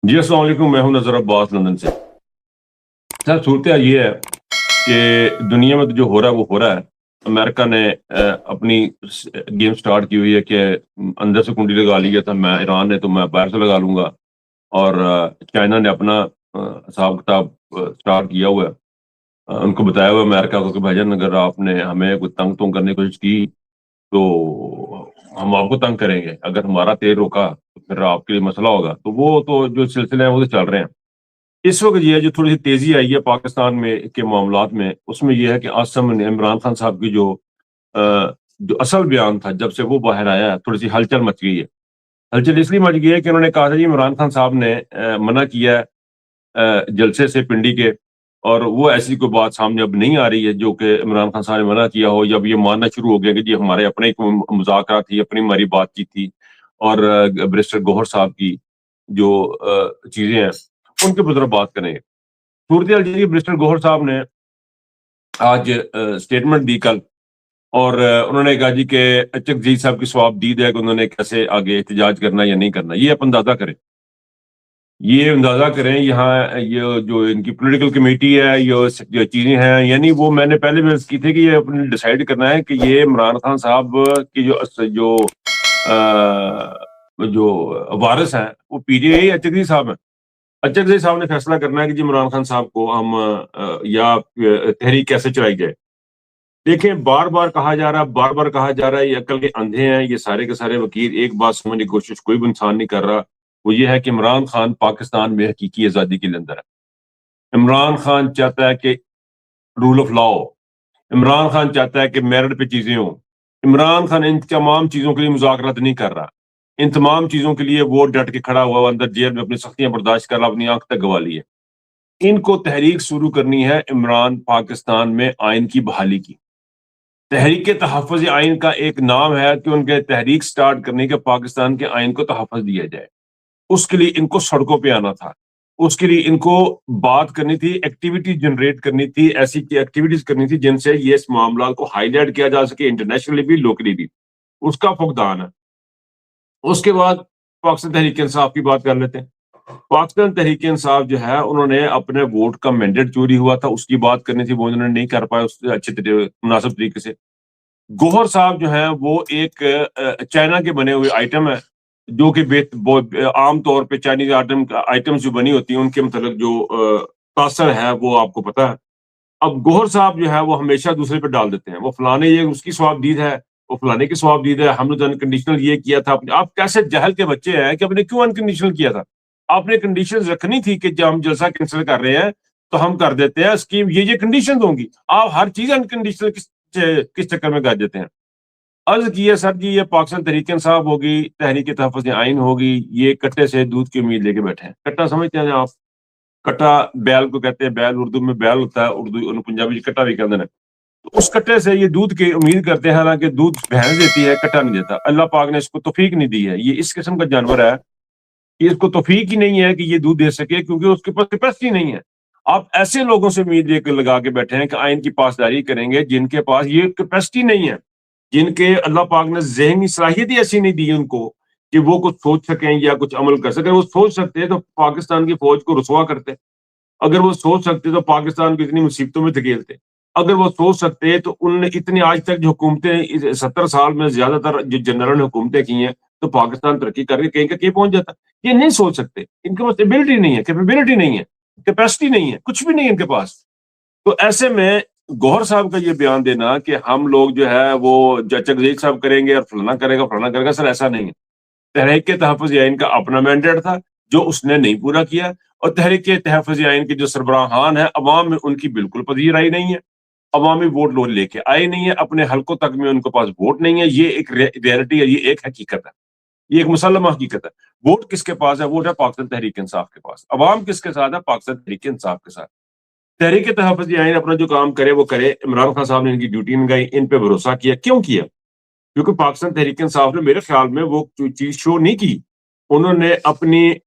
جی السلام علیکم، میں ہوں نظر عباس لندن سے۔ سر صورتحال یہ ہے کہ دنیا میں تو جو ہو رہا ہے وہ ہو رہا ہے۔ امریکہ نے اپنی گیم سٹارٹ کی ہوئی ہے کہ اندر سے کنڈی لگا لی ہے، تھا میں ایران نے تو میں باہر سے لگا لوں گا، اور چائنا نے اپنا حساب کتاب سٹارٹ کیا ہوا ہے۔ ان کو بتایا ہوا ہے امریکہ کو کہ بھائی جان اگر آپ نے ہمیں کوئی تنگ تنگ کرنے کی کوشش کی تو ہم آپ کو تنگ کریں گے، اگر ہمارا تیل روکا تو پھر آپ کے لیے مسئلہ ہوگا۔ تو وہ تو جو سلسلے ہیں وہ تو چل رہے ہیں۔ اس وقت یہ ہے جو تھوڑی سی تیزی آئی ہے پاکستان میں کے معاملات میں، اس میں یہ ہے کہ آصم نے عمران خان صاحب کی جو اصل بیان تھا، جب سے وہ باہر آیا ہے تھوڑی سی ہلچل مچ گئی ہے۔ ہلچل اس لیے مچ گئی ہے کہ انہوں نے کہا تھا جی عمران خان صاحب نے منع کیا ہے جلسے سے پنڈی کے، اور وہ ایسی کوئی بات سامنے اب نہیں آ رہی ہے جو کہ عمران خان صاحب نے منع کیا ہو، جب یہ ماننا شروع ہو گیا کہ جی ہمارے اپنے مذاکرات تھی، اپنی ہماری بات چیت تھی، اور بیرسٹر گوہر صاحب کی جو چیزیں ہیں ان کے بدر بات کریں گے۔ صورتحال یہ بیرسٹر گوہر صاحب نے آج سٹیٹمنٹ دی کل، اور انہوں نے کہا جی کہ اچک جی صاحب کی سواب دید ہے کہ انہوں نے کیسے آگے احتجاج کرنا یا نہیں کرنا، یہ آپ اندازہ کریں، یہ اندازہ کریں یہاں یہ جو ان کی پولیٹیکل کمیٹی ہے، یہ چیزیں ہیں، یعنی وہ میں نے پہلے بھی عرض کی تھی کہ یہ اپنے ڈیسائیڈ کرنا ہے کہ یہ عمران خان صاحب کی جو وارث ہیں وہ پی ٹی آئی اچک جی صاحب ہیں۔ اچک جی صاحب نے فیصلہ کرنا ہے کہ جی عمران خان صاحب کو ہم یا تحریک کیسے چلائی جائے۔ دیکھیں بار بار کہا جا رہا ہے، بار بار کہا جا رہا ہے، یہ عقل کے اندھے ہیں یہ سارے کے سارے وکیل، ایک بات سمجھنے کی کوشش کوئی بھی انسان نہیں کر رہا، وہ یہ ہے کہ عمران خان پاکستان میں حقیقی آزادی کے لیے اندر ہے۔ عمران خان چاہتا ہے کہ رول آف لا ہو، عمران خان چاہتا ہے کہ میرٹ پہ چیزیں ہوں۔ عمران خان ان تمام چیزوں کے لیے مذاکرات نہیں کر رہا، ان تمام چیزوں کے لیے وہ ڈٹ کے کھڑا ہوا اندر جیل میں اپنی سختیاں برداشت کر رہا، اپنی آنکھ تک گوا لی ہے۔ ان کو تحریک شروع کرنی ہے عمران پاکستان میں آئین کی بحالی کی۔ تحریک تحفظ آئین کا ایک نام ہے کہ ان کے تحریک سٹارٹ کرنے کے پاکستان کے آئین کو تحفظ دیا جائے، اس کے لیے ان کو سڑکوں پہ آنا تھا، اس کے لیے ان کو بات کرنی تھی، ایکٹیویٹی جنریٹ کرنی تھی، ایسی ایکٹیویٹیز کرنی تھی جن سے یہ اس معاملات کو ہائی لائٹ کیا جا سکے، انٹرنیشنلی بھی لوکلی بھی، اس کا فقدان ہے۔ اس کے بعد پاکستان تحریک انصاف کی بات کر لیتے ہیں۔ پاکستان تحریک انصاف جو ہے انہوں نے اپنے ووٹ کا مینڈیٹ چوری ہوا تھا، اس کی بات کرنی تھی، وہ انہوں نے نہیں کر پائے اس اچھے مناسب طریقے سے۔ گوہر صاحب جو ہیں وہ ایک چائنا کے بنے ہوئے آئٹم ہے، جو کہ عام طور پہ چائنیز آئٹمز جو بنی ہوتی ہیں ان کے متعلق جو تاثر ہے وہ آپ کو پتا ہے۔ اب گوہر صاحب جو ہے وہ ہمیشہ دوسرے پہ ڈال دیتے ہیں، وہ فلانے یہ اس کی ثواب دید ہے، وہ فلانے کی ثواب دید ہے، ہم نے تو انکنڈیشنل یہ کیا تھا۔ آپ کیسے جہل کے بچے ہیں کہ آپ نے کیوں انکنڈیشنل کیا تھا؟ آپ نے کنڈیشنز رکھنی تھی کہ جب ہم جلسہ کینسل کر رہے ہیں تو ہم کر دیتے ہیں اسکیم، یہ کنڈیشنز ہوں گی، آپ ہر چیز انکنڈیشنل کس چکر میں کر دیتے ہیں؟ عرض کی ہے سر جی یہ پاکستان تحریک انصاف ہوگی، تحریک تحفظ آئین ہوگی، یہ کٹے سے دودھ کی امید لے کے بیٹھے ہیں۔ کٹا سمجھتے ہیں آپ؟ کٹا بیل کو کہتے ہیں، بیل اردو میں بیل ہوتا ہے، اردو پنجابی کٹا بھی کہتے ہیں۔ تو اس کٹے سے یہ دودھ کی امید کرتے ہیں، حالانکہ دودھ بھینس دیتی ہے، کٹا نہیں دیتا۔ اللہ پاک نے اس کو توفیق نہیں دی ہے، یہ اس قسم کا جانور ہے کہ اس کو توفیق ہی نہیں ہے کہ یہ دودھ دے سکے، کیونکہ اس کے پاس کیپیسٹی نہیں ہے۔ آپ ایسے لوگوں سے امید لے کے لگا کے بیٹھے ہیں کہ آئین کی پاسداری کریں گے جن کے پاس یہ کیپیسٹی نہیں ہے، جن کے اللہ پاک نے ذہنی صلاحیت ہی ایسی نہیں دی ان کو کہ وہ کچھ سوچ سکیں یا کچھ عمل کر سکیں۔ وہ سوچ سکتے تو پاکستان کی فوج کو رسوا کرتے، اگر وہ سوچ سکتے تو پاکستان کو اتنی مصیبتوں میں دھکیلتے، اگر وہ سوچ سکتے تو ان نے اتنی آج تک جو حکومتیں 70 سال میں زیادہ تر جو جنرل حکومتیں کی ہیں تو پاکستان ترقی کر کے کہیں کا کہیں پہنچ جاتا۔ یہ نہیں سوچ سکتے، ان کے پاس ایبلٹی نہیں ہے، کیپیبلٹی نہیں ہے، کیپیسٹی نہیں ہے، کچھ بھی نہیں ہے ان کے پاس۔ تو ایسے میں گوہر صاحب کا یہ بیان دینا کہ ہم لوگ جو ہے وہ چک زید صاحب کریں گے اور فلانا کرے گا فلانا کرے گا، سر ایسا نہیں ہے۔ تحریک کے تحفظ آئین کا اپنا مینڈیٹ تھا جو اس نے نہیں پورا کیا، اور تحریک کے تحفظ آئین کے جو سربراہان ہیں عوام میں ان کی بالکل پذیرائی نہیں ہے، عوامی ووٹ لوگ لے کے آئے نہیں ہے، اپنے حلقوں تک میں ان کے پاس ووٹ نہیں ہے۔ یہ ایک ریئلٹی ہے، یہ ایک حقیقت ہے، یہ ایک مسلمہ حقیقت ہے۔ ووٹ کس کے پاس ہے؟ ووٹ ہے پاکستان تحریک انصاف کے پاس۔ عوام کس کے ساتھ ہے؟ پاکستان تحریک انصاف کے ساتھ۔ تحریک تحفظ آئین اپنا جو کام کرے وہ کرے، عمران خان صاحب نے ان کی ڈیوٹی لگائی، ان پہ بھروسہ کیا۔ کیوں کیا؟ کیونکہ پاکستان تحریک انصاف نے میرے خیال میں وہ چیز شو نہیں کی، انہوں نے اپنی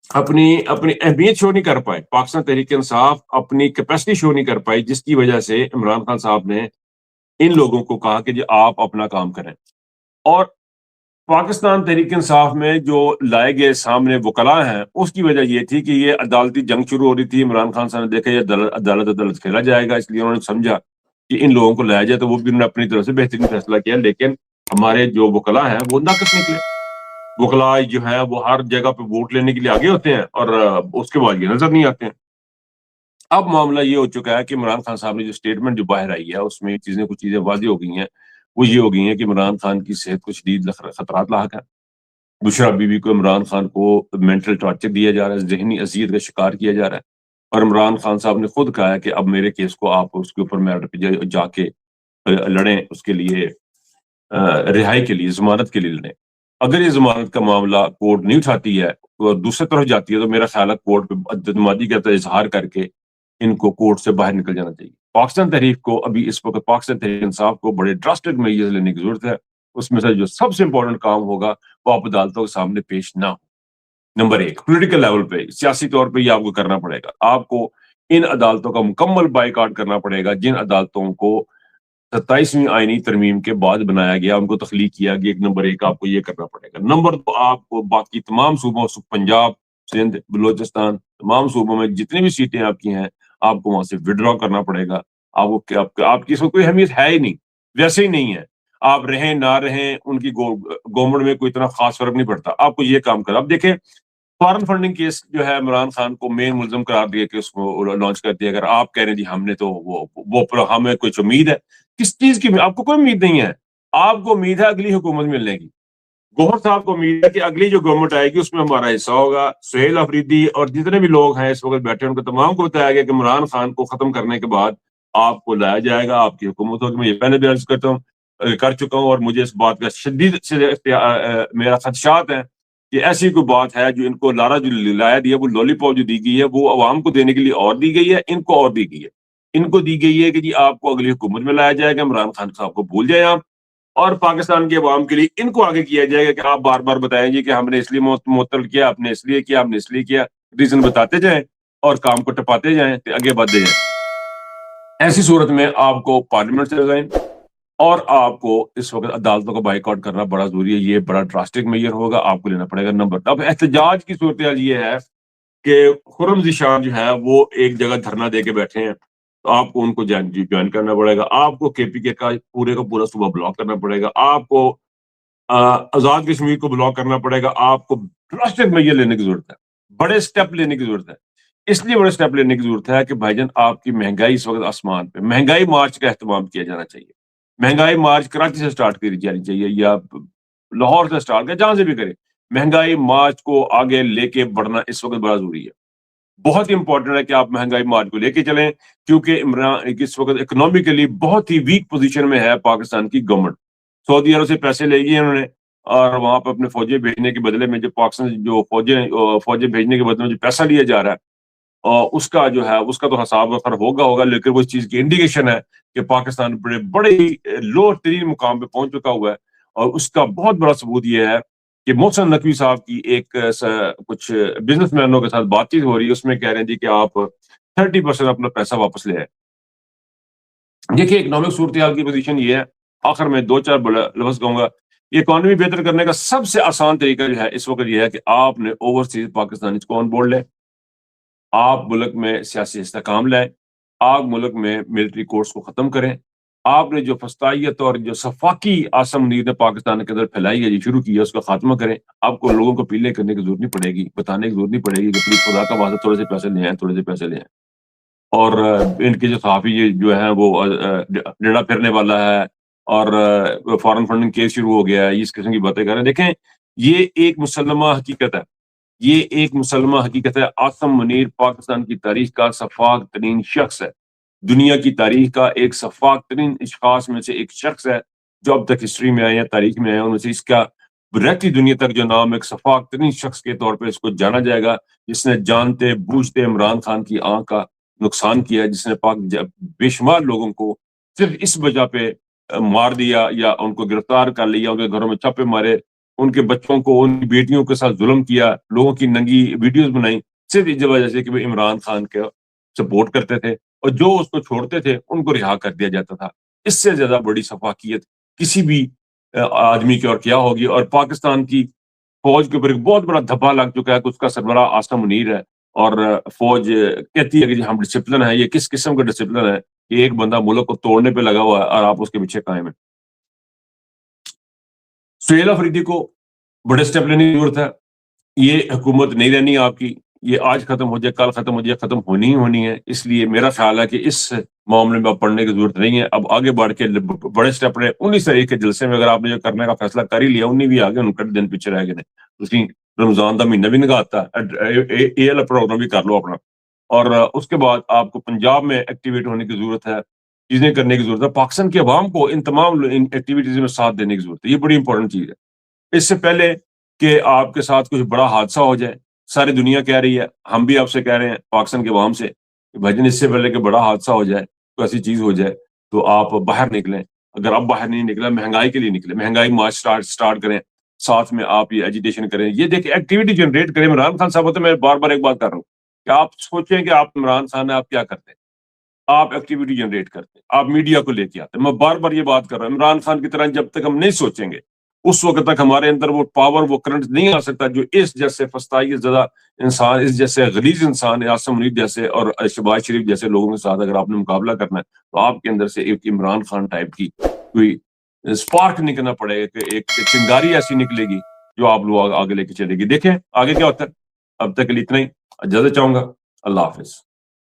اہمیت شو نہیں کر پائے، پاکستان تحریک انصاف اپنی کیپیسٹی شو نہیں کر پائی، جس کی وجہ سے عمران خان صاحب نے ان لوگوں کو کہا کہ جی آپ اپنا کام کریں۔ اور پاکستان تحریک انصاف میں جو لائے گئے سامنے وکلاء ہیں اس کی وجہ یہ تھی کہ یہ عدالتی جنگ شروع ہو رہی تھی. عمران خان صاحب نے دیکھا یہ عدالت کھیلا جائے گا, اس لیے انہوں نے سمجھا کہ ان لوگوں کو لایا جائے, تو وہ بھی انہوں نے اپنی طرف سے بہترین فیصلہ کیا. لیکن ہمارے جو وکلاء ہیں وہ ناقص نکلے. وکلاء جو ہے وہ ہر جگہ پہ ووٹ لینے کے لیے آگے ہوتے ہیں اور اس کے بعد یہ نظر نہیں آتے ہیں. اب معاملہ یہ ہو چکا ہے کہ عمران خان صاحب نے جو اسٹیٹمنٹ جو باہر آئی ہے اس میں کچھ چیزیں واضح ہو گئی ہیں. وہ یہ ہو گئی ہیں کہ عمران خان کی صحت کو شدید خطرات لاحق ہے. بشرا بی بی کو عمران خان کو مینٹل ٹارچر دیا جا رہا ہے, ذہنی اذیت کا شکار کیا جا رہا ہے. اور عمران خان صاحب نے خود کہا ہے کہ اب میرے کیس کو آپ اس کے اوپر میرٹ پہ جا کے لڑیں, اس کے لیے رہائی کے لیے, ضمانت کے لیے لڑیں. اگر یہ ضمانت کا معاملہ کورٹ نہیں اٹھاتی ہے اور دوسری طرف جاتی ہے تو میرا خیال ہے کورٹ پہ اعتمادی کا اظہار کر کے ان کو کورٹ سے باہر نکل جانا چاہیے. پاکستان تحریک کو ابھی اس وقت پاکستان تحریک انصاف کو بڑے ڈراسٹک میجرز لینے کی ضرورت ہے. اس میں سے جو سب سے امپورٹنٹ کام ہوگا وہ آپ عدالتوں کے سامنے پیش نہ ہو. نمبر ایک, پولیٹیکل لیول پہ سیاسی طور پہ یہ آپ کو کرنا پڑے گا. آپ کو ان عدالتوں کا مکمل بائیکاٹ کرنا پڑے گا جن عدالتوں کو 27ویں آئینی ترمیم کے بعد بنایا گیا, ان کو تخلیق کیا گیا. نمبر ایک آپ کو یہ کرنا پڑے گا. نمبر دو, آپ کو باقی تمام صوبوں, پنجاب, سندھ, بلوچستان, تمام صوبوں میں جتنی بھی سیٹیں آپ کی ہیں آپ کو وہاں سے وڈرا کرنا پڑے گا. آپ کی اس میں کوئی اہمیت ہے ہی نہیں, ویسے ہی نہیں ہے. آپ رہیں نہ رہیں ان کی گورنمنٹ میں کوئی اتنا خاص فرق نہیں پڑتا. آپ کو یہ کام کرنا. اب دیکھیں فارن فنڈنگ کیس جو ہے عمران خان کو مین ملزم قرار دیا کہ اس کو لانچ کر دیا. اگر آپ کہہ رہے ہیں جی ہم نے تو وہ ہمیں کچھ امید ہے, کس چیز کی آپ کو کوئی امید نہیں ہے. آپ کو امید ہے اگلی حکومت ملنے کی. گوہر صاحب کو امید ہے کہ اگلی جو گورنمنٹ آئے گی اس میں ہمارا حصہ ہوگا. سہیل افریدی اور جتنے بھی لوگ ہیں اس وقت بیٹھے ان کو تمام کو بتایا گیا کہ عمران خان کو ختم کرنے کے بعد آپ کو لایا جائے گا, آپ کی حکومت ہوگی. میں یہ پہلے بھی عرض کر چکا ہوں اور مجھے اس بات کا شدید میرا خدشات ہیں کہ ایسی کوئی بات ہے جو ان کو لارا جو لایا دیا, وہ لولی پاپ جو دی گئی ہے وہ عوام کو دینے کے لیے اور دی گئی ہے, ان کو اور دی گئی ہے. ان کو دی گئی ہے کہ جی آپ کو اگلی حکومت میں لایا جائے گا, عمران خان صاحب کو بھول جائیں آپ, اور پاکستان کے عوام کے لیے ان کو آگے کیا جائے گا کہ آپ بار بار بتائیں جی کہ ہم نے اس لیے معطل کیا, آپ نے اس لیے کیا, ہم نے اس لیے کیا. ریزن بتاتے جائیں اور کام کو ٹپاتے جائیں, آگے بڑھتے جائیں. ایسی صورت میں آپ کو پارلیمنٹ سے ریزائن اور آپ کو اس وقت عدالتوں کا بائیک آؤٹ کرنا بڑا ضروری ہے. یہ بڑا ڈراسٹک میجر ہوگا, آپ کو لینا پڑے گا. نمبر اب احتجاج کی صورتحال یہ ہے کہ خرم ذیشان جو ہے وہ ایک جگہ دھرنا دے کے بیٹھے ہیں, تو آپ کو ان کو جوائن کرنا پڑے گا. آپ کو کے پی کے کا پورا صوبہ بلاک کرنا پڑے گا. آپ کو آزاد کشمیر کو بلاک کرنا پڑے گا. آپ کو ڈراسٹک میجر لینے کی ضرورت ہے, بڑے سٹیپ لینے کی ضرورت ہے. اس لیے بڑے سٹیپ لینے کی ضرورت ہے کہ بھائی جان آپ کی مہنگائی اس وقت آسمان پہ. مہنگائی مارچ کا اہتمام کیا جانا چاہیے. مہنگائی مارچ کراچی سے سٹارٹ کری جانی چاہیے یا لاہور سے سٹارٹ کرے, جہاں سے بھی کرے. مہنگائی مارچ کو آگے لے کے بڑھنا اس وقت بڑا ضروری ہے. بہت ہی امپورٹنٹ ہے کہ آپ مہنگائی مارچ کو لے کے چلیں, کیونکہ عمران اس وقت اکنامیکلی بہت ہی ویک پوزیشن میں ہے پاکستان کی گورنمنٹ. سعودی عرب سے پیسے لے گئے انہوں نے, اور وہاں پہ اپنے فوجیں بھیجنے کے بدلے میں جو پاکستان جو فوجیں بھیجنے کے بدلے میں جو پیسہ لیا جا رہا ہے, اور اس کا جو ہے اس کا تو حساب وفر ہوگا, لیکن وہ اس چیز کی انڈیکیشن ہے کہ پاکستان بڑے ہی لو ترین مقام پہ پہنچ چکا ہوا ہے. اور اس کا بہت بڑا ثبوت یہ ہے کہ محسن نقوی صاحب کی ایک کچھ بزنس مینوں کے ساتھ بات چیت ہو رہی ہے, اس میں کہہ رہے ہیں جی کہ آپ 30% اپنا پیسہ واپس لے آئے. دیکھیے اکنامک صورتحال کی پوزیشن یہ ہے. آخر میں 2-4 لفظ کہوں گا. یہ اکانومی بہتر کرنے کا سب سے آسان طریقہ جو ہے اس وقت یہ ہے کہ آپ نے اوورسیز پاکستانیز کو آن بورڈ لیں, آپ ملک میں سیاسی استحکام لائیں, آپ ملک میں ملٹری کورٹس کو ختم کریں. آپ نے جو فسطائیت اور جو سفاکی آسم نیت نے پاکستان کے اندر پھیلائی ہے, جو شروع کی ہے, اس کا خاتمہ کریں. آپ کو لوگوں کو پیلے کرنے کی ضرورت نہیں پڑے گی, بتانے کی ضرورت نہیں پڑے گی کہ پلیز خدا کا واسطہ تھوڑے سے پیسے لے آئیں, تھوڑے سے پیسے لے آئیں. اور ان کے جو صحافی جو ہیں وہ ڈیڑا پھرنے والا ہے اور فارن فنڈنگ کیس شروع ہو گیا ہے, اس قسم کی باتیں کر رہے ہیں. دیکھیں یہ ایک مسلمہ حقیقت ہے, یہ ایک مسلمہ حقیقت ہے. عاصم منیر پاکستان کی تاریخ کا شفاف ترین شخص ہے, دنیا کی تاریخ کا ایک شفاف ترین اشخاص میں سے ایک شخص ہے جو اب تک ہسٹری میں آئے ہیں, تاریخ میں آئے ہیں. ان میں سے اس کا رہتی دنیا تک جو نام ایک شفاف ترین شخص کے طور پہ اس کو جانا جائے گا, جس نے جانتے بوجھتے عمران خان کی آنکھ کا نقصان کیا, جس نے بے شمار لوگوں کو صرف اس وجہ پہ مار دیا یا ان کو گرفتار کر لیا, ان کے گھروں میں چھاپے مارے, ان کے بچوں کو ان کی بیٹیوں کے ساتھ ظلم کیا, لوگوں کی ننگی ویڈیوز بنائی, صرف اس وجہ سے کہ وہ عمران خان کے سپورٹ کرتے تھے, اور جو اس کو چھوڑتے تھے ان کو رہا کر دیا جاتا تھا. اس سے زیادہ بڑی شفافیت کسی بھی آدمی کی اور کیا ہوگی. اور پاکستان کی فوج کے اوپر ایک بہت بڑا دھبا لگ چکا ہے کہ اس کا سربراہ عاصم منیر ہے, اور فوج کہتی ہے کہ جی ہم ڈسپلن ہے. یہ کس قسم کا ڈسپلن ہے کہ ایک بندہ ملک کو توڑنے پہ لگا ہوا ہے اور آپ اس کے پیچھے قائم ہیں. سہیل افریدی کو بڑے سٹیپ لینے کی ضرورت ہے. یہ حکومت نہیں رہنی آپ کی, یہ آج ختم ہو جائے کل ختم ہو جائے, ختم ہونی ہی ہونی ہے. اس لیے میرا خیال ہے کہ اس معاملے میں اب پڑھنے کی ضرورت نہیں ہے. اب آگے بڑھ کے بڑے سٹیپ لیں. 19 تاریخ کے جلسے میں اگر آپ نے جو کرنے کا فیصلہ کر ہی لیا, 19 بھی آگے ان دن پیچھے رہ گئے. اس کی رمضان کا مہینہ بھی نگاتا ہے, ایل پروگرام بھی کر لو اپنا, اور اس کے بعد آپ کو پنجاب میں ایکٹیویٹ ہونے کی ضرورت ہے, چیزیں کرنے کی ضرورت ہے. پاکستان کے عوام کو ان تمام ایکٹیویٹیز میں ساتھ دینے کی ضرورت ہے. یہ بڑی امپورٹنٹ چیز ہے. اس سے پہلے کہ آپ کے ساتھ کچھ بڑا حادثہ ہو جائے, ساری دنیا کہہ رہی ہے, ہم بھی آپ سے کہہ رہے ہیں پاکستان کے عوام سے کہ بھائی اس سے پہلے کہ بڑا حادثہ ہو جائے, کوئی ایسی چیز ہو جائے, تو آپ باہر نکلیں. اگر آپ باہر نہیں نکلیں, مہنگائی کے لیے نکلیں, مہنگائی مارچ سٹارٹ کریں, ساتھ میں آپ یہ ایجیٹیشن کریں, یہ دیکھیں ایکٹیویٹی جنریٹ کریں. عمران خان صاحب, تو میں بار بار ایک بات کر رہا ہوں کہ آپ سوچیں کہ آپ عمران خان ہیں, آپ کیا کرتے ہیں, آپ ایکٹیویٹی جنریٹ کرتے ہیں, آپ میڈیا کو لے کے آتے ہیں. میں بار بار یہ بات کر رہا ہوں, عمران خان کی طرح جب تک ہم نہیں سوچیں گے اس وقت تک ہمارے اندر وہ پاور, وہ کرنٹ نہیں آ سکتا جو اس جیسے فسطائی زدہ انسان, اس جیسے غلیظ انسان, عاصم منیر جیسے اور شہباز شریف جیسے لوگوں کے ساتھ اگر آپ نے مقابلہ کرنا ہے تو آپ کے اندر سے ایک عمران خان ٹائپ کی کوئی اسپارک نکلنا پڑے گا, کہ ایک چنگاری ایسی نکلے گی جو آپ لوگ آگے لے کے چلے گی. دیکھیں آگے کیا ہوتا ہے. اب تک کے لیے اتنا ہی, اجازت چاہوں گا. اللہ حافظ.